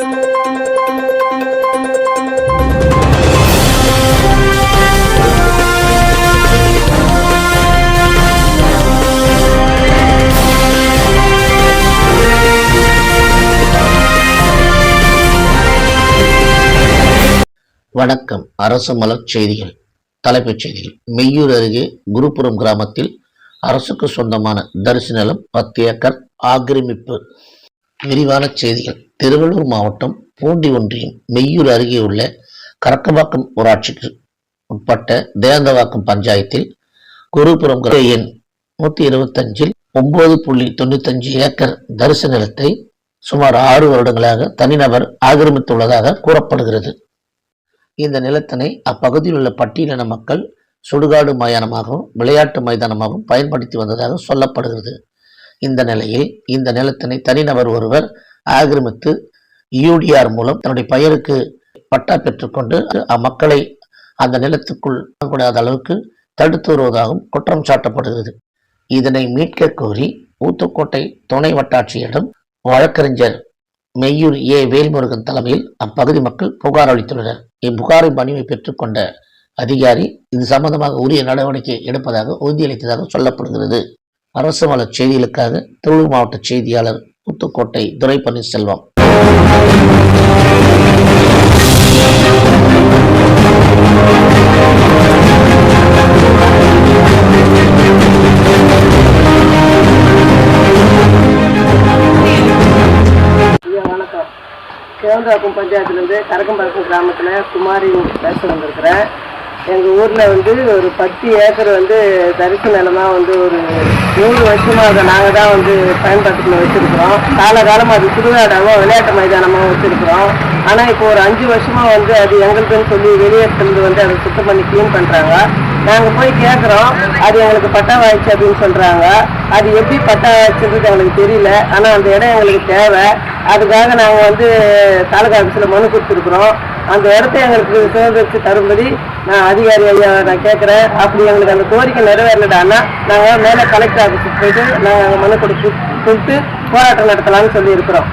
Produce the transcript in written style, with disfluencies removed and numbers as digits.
வணக்கம். அரசு மலர் செய்திகள். தலைப்புச் செய்திகள். மெய்யூர் அருகே குருபுரம் கிராமத்தில் அரசுக்கு சொந்தமான தரிசு நிலம் 10 ஏக்கர் ஆக்கிரமிப்பு. விரிவான செய்திகள். திருவள்ளூர் மாவட்டம் பூண்டி ஒன்றியம் மெய்யூர் அருகே உள்ள கரக்கவாக்கம் ஊராட்சிக்கு உட்பட்ட தேந்தவாக்கம் பஞ்சாயத்தில் குருபுரம் எண் 125 9.95 ஏக்கர் தரிசு நிலத்தை சுமார் 6 வருடங்களாக தனிநபர் ஆக்கிரமித்துள்ளதாக கூறப்படுகிறது. இந்த நிலத்தினை அப்பகுதியில் உள்ள பட்டியலின மக்கள் சுடுகாடு மயானமாகவும் விளையாட்டு மைதானமாகவும் பயன்படுத்தி வந்ததாக சொல்லப்படுகிறது. இந்த நிலையில் இந்த நிலத்தினை தனிநபர் ஒருவர் ஆக்கிரமித்து யூடிஆர் மூலம் தன்னுடைய பெயருக்கு பட்டா பெற்றுக்கொண்டு அம்மக்களை அந்த நிலத்துக்குள் கூடாத அளவுக்கு தடுத்து வருவதாகவும் குற்றம் சாட்டப்படுகிறது. இதனை மீட்க கோரி ஊத்துக்கோட்டை துணை வட்டாட்சியரிடம் வழக்கறிஞர் மெய்யூர் வேல்முருகன் தலைமையில் அப்பகுதி மக்கள் புகார் அளித்துள்ளனர். இப்புகாரை பணிவை பெற்றுக்கொண்ட அதிகாரி இது சம்பந்தமாக உரிய நடவடிக்கை எடுப்பதாக உறுதியளித்ததாக சொல்லப்படுகிறது. அரசு மலர் செய்திகளுக்காக திருவள்ளூர் மாவட்ட செய்தியாளர் ஊத்துக்கோட்டை துரை பன்னீர்செல்வம். தேவந்தாக்கம் பஞ்சாயத்துலேருந்து கரக்கம்பாக்கம் கிராமத்தில் குமாரி பேச வந்திருக்கிறேன். எங்கள் ஊரில் ஒரு 10 ஏக்கர் தரிசு நிலமாக ஒரு 100 வருஷமாக அதை நாங்கள் தான் பயன்பாட்டுக்குள்ள வச்சுருக்கிறோம். காலகாலமாக அது சுடுகாடாகவும் விளையாட்டு மைதானமாக வச்சுருக்கிறோம். ஆனால் இப்போ ஒரு 5 வருஷமாக அது எங்களுக்குன்னு சொல்லி வெளியேற்றிருந்து அதை சுத்தம் பண்ணி க்ளீன் பண்ணுறாங்க. நாங்கள் போய் கேட்குறோம், அது எங்களுக்கு பட்டா வாய்ச்சி அப்படின்னு சொல்கிறாங்க. அது எப்படி பட்டா வாய்ச்சது எங்களுக்கு தெரியல. ஆனால் அந்த இடம் எங்களுக்கு தேவை. அதுக்காக நாங்கள் தாலுகா ஆஃபீஸில் மனு கொடுத்துருக்குறோம். அந்த இடத்த எங்களுக்கு சுதந்திரித்து தரும்படி நான் அதிகாரி ஐயா நான் கேட்குறேன். அப்படி எங்களுக்கு அந்த கோரிக்கை நிறைவேறலடான்னா நாங்கள் மேலே கலெக்டர் ஆஃபீஸுக்கு போயிட்டு நாங்கள் மனு கொடுத்து போராட்டம் நடத்தலாம்னு சொல்லியிருக்கிறோம்.